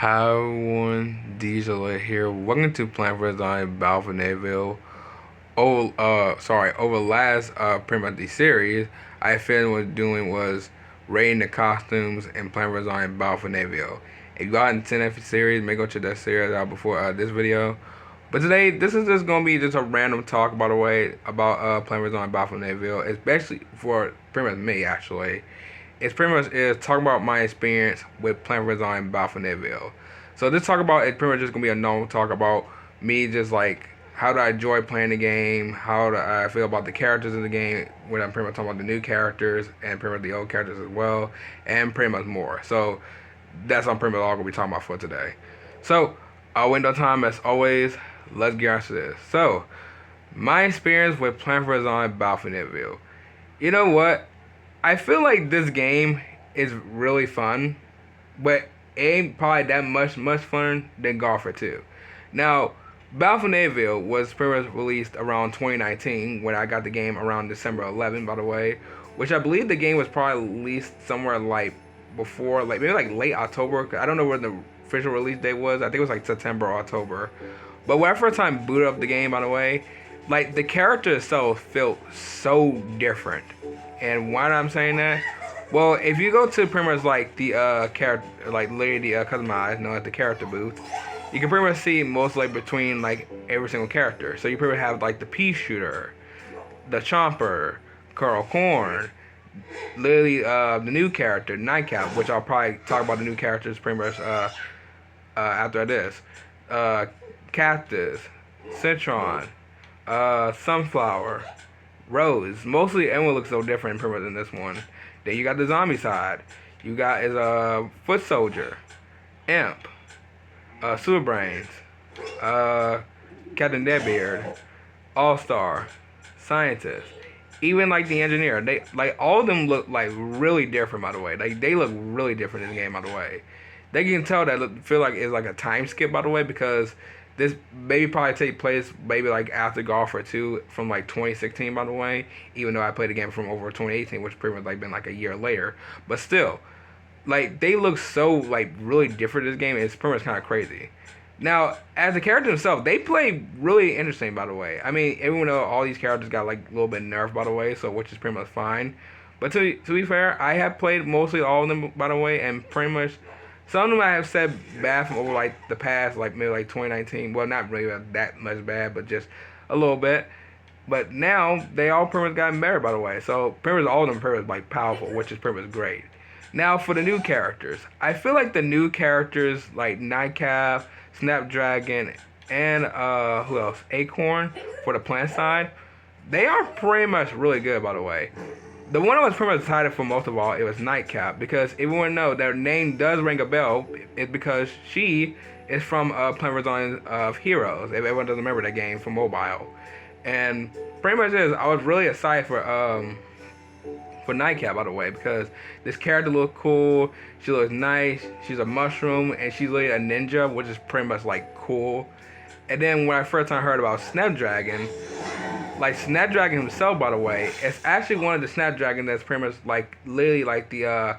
Hi everyone, Diesel here. Welcome to Plant vs. Zombie Battle for Neighborville. Over last pretty much the series, I felt was doing was rating the costumes in Plant vs. Zombie Battle for Neighborville. If you got in 10 F series, make go check that series out before this video. But today, this is just gonna be just a random talk, by the way, about Plant vs. Zombie Battle for Neighborville, especially for pretty much me actually. It's pretty much is talking about my experience with Plant vs. Zombie Battle for Neighborville. So this talk about it's pretty much just gonna be a normal talk about me just like how do I enjoy playing the game, how do I feel about the characters in the game, when I'm pretty much talking about the new characters and pretty much the old characters as well, and pretty much more. So that's what I'm pretty much all gonna be talking about for today. So window time as always, let's get into this. So my experience with Plant vs. Zombie Battle for Neighborville. You know what? I feel like this game is really fun, but it ain't probably that much fun than Golfer 2. Now, Battle for Neighborville was pretty much released around 2019 when I got the game around December 11, by the way, which I believe the game was probably released somewhere like before, like maybe like late October. I don't know where the official release date was. I think it was like September or October. But when I first time booted up the game, by the way, like the character itself felt so different. And why am I saying that? Well, if you go to pretty much like the character, like literally the customized, at the character booth, you can pretty much see most like between like every single character. So you pretty much have like the pea shooter, the chomper, Carl Corn, literally the new character Nightcap, which I'll probably talk about the new characters pretty much after this. Cactus, Citron, Sunflower, Rose. Mostly everyone looks so different pretty much in this one. Then you got the zombie side. You got is a foot soldier, imp, super brains, Captain Deadbeard, all star, scientist. Even like the engineer, they like all of them look like really different. By the way, like they look really different in the game. By the way, they can tell that feel like it's like a time skip. By the way, because this maybe probably take place maybe like after Golfer 2 from like 2016. By the way, even though I played the game from over 2018, which pretty much like been like a year later, but still, like they look so like really different. This game it's pretty much kind of crazy. Now, as the character themselves, they play really interesting. By the way, I mean, everyone know all these characters got like a little bit nerfed. By the way, so which is pretty much fine. But to be fair, I have played mostly all of them. By the way, and pretty much some of them I have said bad from over like the past, like maybe like 2019. Well, not really that much bad, but just a little bit. But now they all pretty much gotten better, by the way. So pretty much all of them pretty much like powerful, which is pretty much great. Now for the new characters, I feel like the new characters like Nightcap, Snapdragon, and who else? Acorn for the plant side, they are pretty much really good, by the way. The one I was pretty much excited for most of all, it was Nightcap, because everyone knows their name does ring a bell. It's because she is from Plant vs. Zombies of Heroes. If everyone doesn't remember that game from mobile, and pretty much is I was really excited for Nightcap, by the way, because this character looks cool. She looks nice. She's a mushroom, and she's really a ninja, which is pretty much like cool. And then when I first time heard about Snapdragon, like Snapdragon himself, by the way, it's actually one of the Snapdragon that's pretty much like literally like the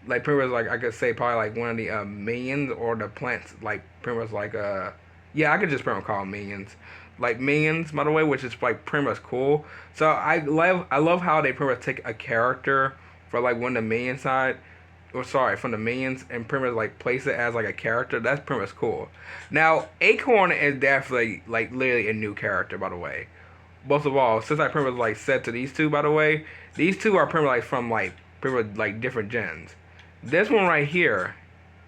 like pretty much like I could say probably like one of the minions or the plants, like pretty much like yeah, I could just pretty much call them minions, like minions, by the way, which is like pretty much cool. So I love how they pretty much take a character for like one of the minion side, or sorry, from the minions, and pretty much like place it as like a character. That's pretty much cool. Now Acorn is definitely like literally a new character, by the way. Most of all, since I pretty much like said to these two, by the way, these two are pretty much like from like pretty much like different gens. This one right here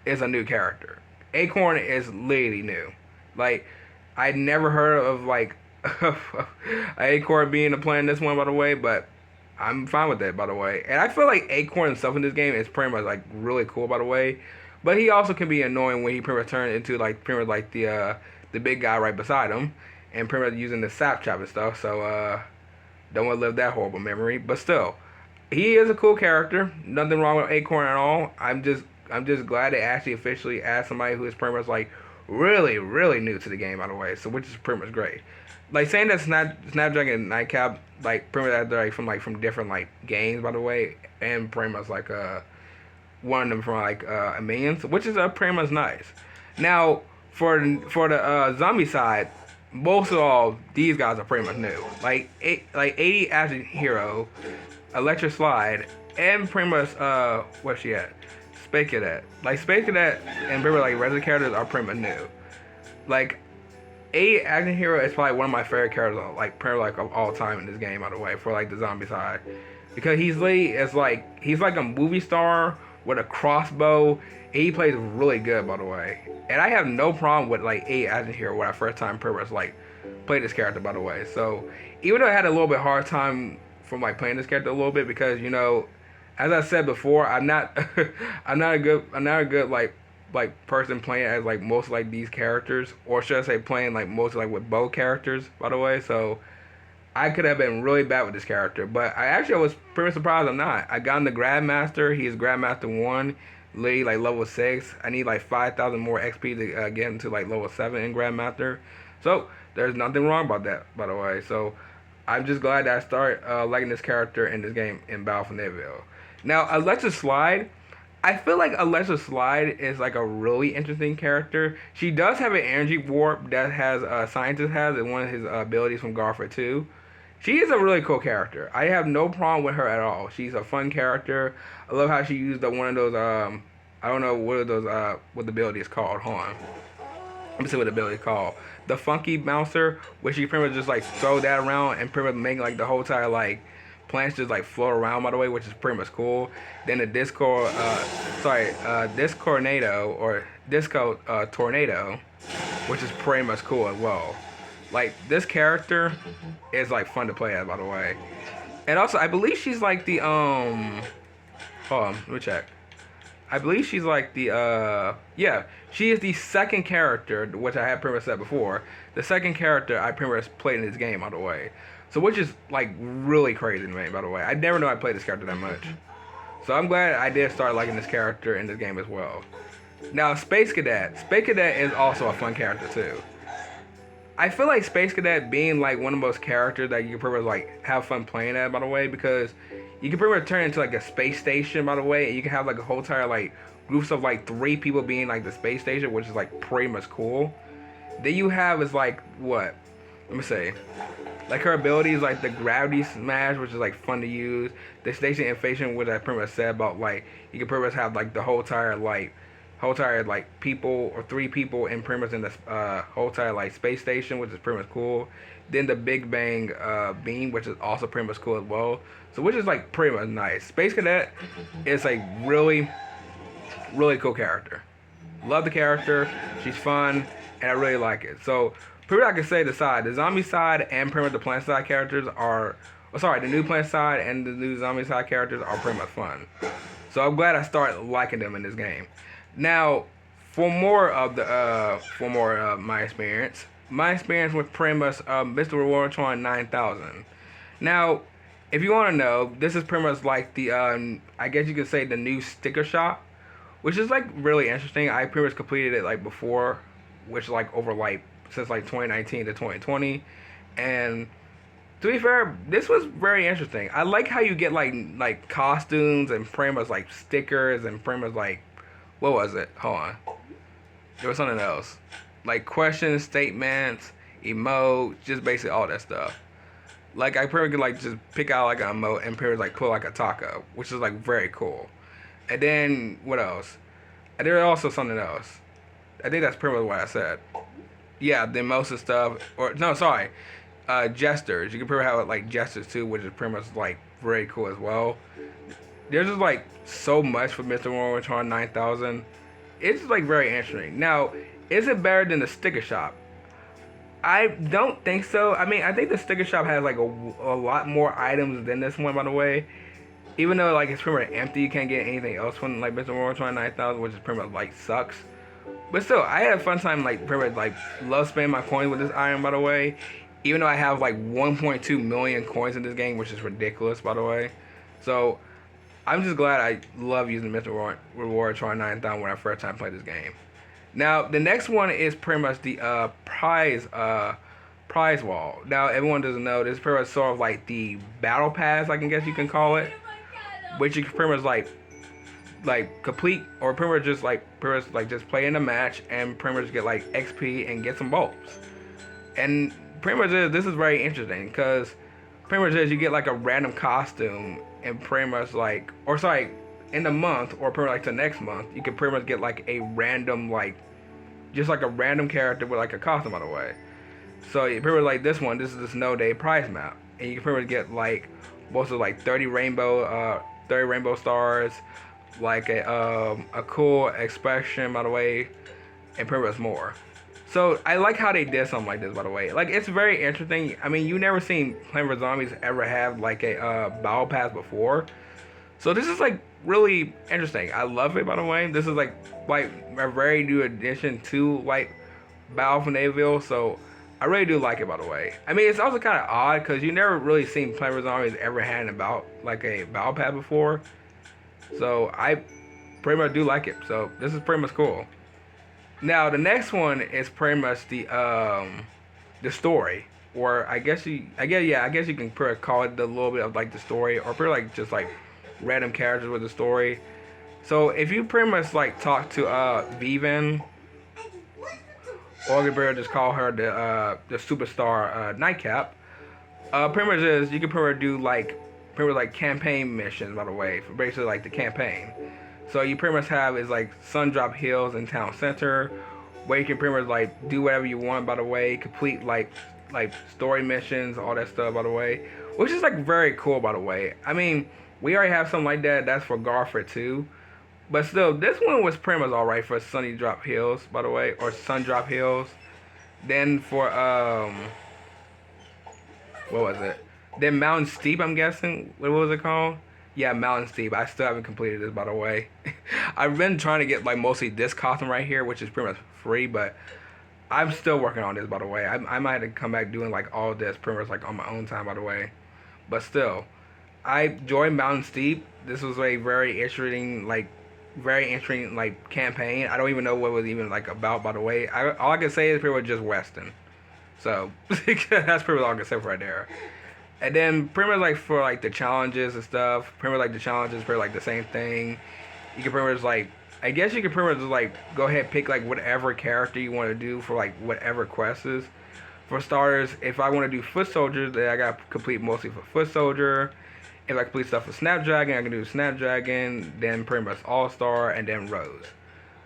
is a new character. Acorn is literally new. Like I never heard of like Acorn being a player in this one, by the way, but I'm fine with that, by the way. And I feel like Acorn himself in this game is pretty much like really cool, by the way. But he also can be annoying when he pretty much turns into like pretty much like the big guy right beside him, and pretty much using the sap chop and stuff. So don't want to live that horrible memory. But still, he is a cool character. Nothing wrong with Acorn at all. I'm just glad they actually officially add somebody who is pretty much like really new to the game, by the way. So which is pretty much great. Like saying that Snapdragon and Nightcap like pretty much they're like from different like games, by the way, and pretty much like one of them from like a Minions, which is pretty much nice. Now, for the zombie side, most of all these guys are pretty much new. Like 80 Action Hero, Electric Slide, and pretty much where's she at? Space Cadet. Like Space Cadet and pretty much like resident characters are pretty much new. Like 80 Action Hero is probably one of my favorite characters, like pretty like of all time in this game. By the way, for like the zombie side, because he's like a movie star with a crossbow. He plays really good, by the way. And I have no problem with like 80 Action Hero when I first time pretty much like played this character, by the way. So even though I had a little bit hard time from like playing this character a little bit because as I said before, I'm not I'm not a good like person playing as like most like these characters, or should I say playing like most like with bow characters, by the way. So I could have been really bad with this character, but I actually was pretty surprised I'm not. I got him the Grandmaster. He's Grandmaster 1, literally like level 6. I need like 5,000 more XP to get into like level 7 in Grandmaster. So there's nothing wrong about that, by the way. So I'm just glad that I started liking this character in this game in Battle for Neighborville. Now, Alexa Slide, I feel like Alexa Slide is like a really interesting character. She does have an energy warp that has Scientist has and one of his abilities from Garfield 2. She is a really cool character. I have no problem with her at all. She's a fun character. I love how she used one of those I don't know what are those what the ability is called. Hold on. Let me see what the ability is called. The Funky Bouncer, where she pretty much just like throw that around and pretty much make like the whole entire like plants just like float around, by the way, which is pretty much cool. Then the Discornado or Disco Tornado, which is pretty much cool as well. Like this character is like fun to play as, by the way. And also I believe she's like the hold on, let me check. I believe she's like the yeah, she is the second character, which I had pretty much said before. The second character I pretty much played in this game, by the way. So which is like really crazy to me, by the way. I never know I played this character that much. So I'm glad I did start liking this character in this game as well. Now Space Cadet. Space Cadet is also a fun character too. I feel like Space Cadet being like one of those characters that you can pretty much like have fun playing at, by the way, because you can pretty much turn into like a space station, by the way, and you can have like a whole entire like groups of like 3 people being like the space station, which is like pretty much cool. Then you have is like what? Let me say. Like her abilities like the gravity smash, which is like fun to use. The station inflation, which I pretty much said about like you can pretty much have like the whole entire like people or 3 people in pretty much in the whole entire like space station, which is pretty much cool. Then the Big Bang beam, which is also pretty much cool as well. So which is like pretty much nice. Space Cadet is like really cool character. Love the character. She's fun and I really like it. So pretty much I can say the zombie side and pretty much the plant side characters are the new plant side and the new zombie side characters are pretty much fun. So I'm glad I started liking them in this game. Now, for more of my experience with pretty much Mr. Rewardtron 9000. Now, if you want to know, this is pretty much like the I guess you could say the new sticker shop, which is like really interesting. I pretty much completed it like before, which like over like since like 2019 to 2020, and to be fair, this was very interesting. I like how you get like costumes and pretty much like stickers and pretty much like what was it? Hold on. There was something else. Like questions, statements, emotes, just basically all that stuff. Like I pretty much could like just pick out like an emote and pretty much like put like a taco, which is like very cool. And then what else? And there was also something else. I think that's pretty much what I said. Yeah, the emotes and stuff. Or no, sorry. Gestures. You can pretty much have like gestures too, which is pretty much like very cool as well. There's just like so much for Mr. Rewardtron 9000. It's just like very interesting. Now, is it better than the sticker shop? I don't think so. I mean, I think the sticker shop has like a lot more items than this one, by the way. Even though like it's pretty much empty, you can't get anything else from like Mr. Rewardtron 9000, which is pretty much like sucks. But still, I had a fun time like pretty much like love spending my coins with this item, by the way. Even though I have like 1.2 million coins in this game, which is ridiculous, by the way. So I'm just glad I love using Mr. Rewardtron 9000 when I first time played this game. Now, the next one is pretty much the prize wall. Now, everyone doesn't know, this is pretty much sort of like the battle pass, I guess you can call it. Which you can pretty much like like complete or pretty much like just play in a match and pretty much get like XP and get some bulbs. And pretty much this is very interesting because pretty much you get like a random costume and pretty much like or sorry in the month or pretty much like the next month you can pretty much get like a random like just like a random character with like a costume by the way. So you pretty much like this is the Snow Day prize map and you can pretty much get like most of like 30 rainbow stars, like a cool expression by the way, and pretty much more. So I like how they did something like this by the way. Like it's very interesting. I mean you never seen Plants vs Zombies ever have like a battle pass before. So this is like really interesting. I love it by the way. This is like a very new addition to like Battle for Neighborville. So I really do like it by the way. I mean it's also kind of odd because you never really seen Plants vs Zombies ever had about like a battle pass before. So I pretty much do like it. So this is pretty much cool. Now the next one is pretty much the story, or I guess you can pretty call it a little bit of like the story, or pretty like just like random characters with the story. So if you pretty much like talk to Vivian, or you better just call her the superstar Nightcap. Pretty much is you can pretty much do like pretty much like campaign missions by the way, for basically like the campaign. So you pretty much have is like Sundrop Hills in town center, where you can pretty much like do whatever you want by the way, complete like story missions, all that stuff by the way, which is like very cool by the way. I mean, we already have something like that. That's for Garford too, but still, this one was pretty much all right for Sunny Drop Hills by the way, or Sundrop Hills. Then for what was it? Then Mountain Steep, I'm guessing. What was it called? Yeah, Mountain Steep. I still haven't completed this, by the way. I've been trying to get like mostly this costume right here, which is pretty much free, but I'm still working on this, by the way. I might have to come back doing like all this pretty much like on my own time, by the way. But still, I joined Mountain Steep. This was a very interesting like campaign. I don't even know what it was even like about, by the way. All I can say is pretty much just Weston. So that's pretty much all I can say for right there. And then pretty much like for like the challenges and stuff, pretty much like the challenges pretty like the same thing. You can pretty much like, I guess you can pretty much like go ahead and pick like whatever character you want to do for like whatever quest is. For starters, if I want to do Foot Soldier, then I got to complete mostly for Foot Soldier. If I complete stuff for Snapdragon, I can do Snapdragon, then pretty much All Star, and then Rose.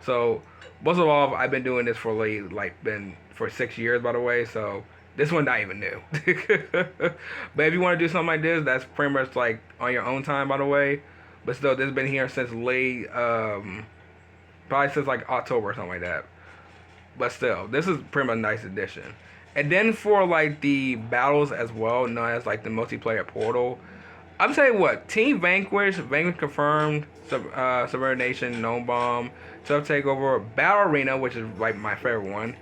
So most of all, I've been doing this for like been for 6 years by the way. So this one not even new. But if you want to do something like this, that's pretty much like on your own time by the way. But still, this has been here since late, probably since like October or something like that. But still, this is pretty much a nice addition. And then for like the battles as well, known as like the multiplayer portal, I'm saying what Team Vanquish, Vanquish Confirmed, Subordination, Gnome Bomb, Sub Takeover, Battle Arena, which is like my favorite one,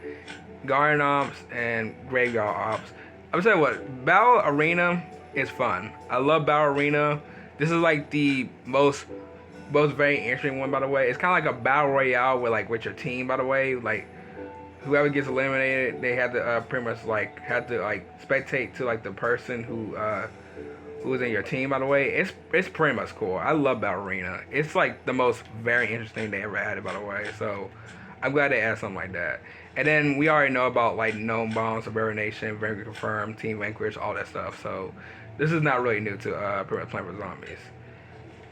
Guardian Ops, and Graveyard Ops. I'm saying what Battle Arena is fun. I love Battle Arena. This is like the most very interesting one by the way. It's kind of like a battle royale with your team by the way. Like whoever gets eliminated, they have to pretty much like spectate to like the person who's in your team by the way. It's pretty much cool. I love Battle Arena. It's like the most very interesting they ever had it by the way. So I'm glad they added something like that. And then we already know about like Gnome Bomb, Subordination, Vanquish Confirmed, Team Vanquish, all that stuff. So this is not really new to pretty much Plants vs Zombies.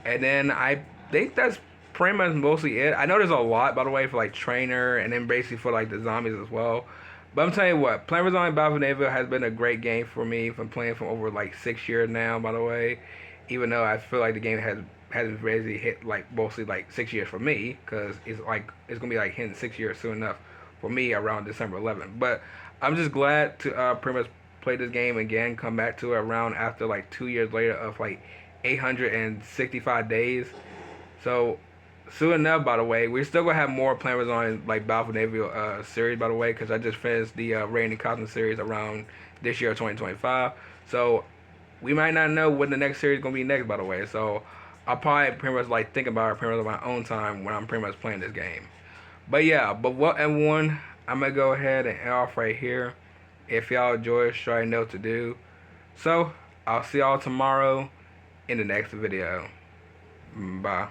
And then I think that's pretty much mostly it. I know there's a lot by the way for like Trainer and then basically for like the zombies as well. But I'm telling you what, Plants vs Zombies Battle for Neighborville has been a great game for me. From playing for over like 6 years now, by the way. Even though I feel like the game hasn't really hit like mostly like 6 years for me, because it's gonna be like hitting 6 years soon enough for me around December 11th. But I'm just glad to pretty much play this game again, come back to it around after like 2 years later of like 865 days. So soon enough, by the way, we're still gonna have more Plants vs Zombies like Battle for Neighborville series by the way, because I just finished the Rainy Cosmic series around this year 2025. So we might not know when the next series is gonna be next by the way. So I'll probably pretty much like think about it pretty much on my own time when I'm pretty much playing this game. But yeah, but what everyone, I'm gonna go ahead and end off right here. If y'all enjoy it, sure I know what to do. So I'll see y'all tomorrow in the next video. Bye.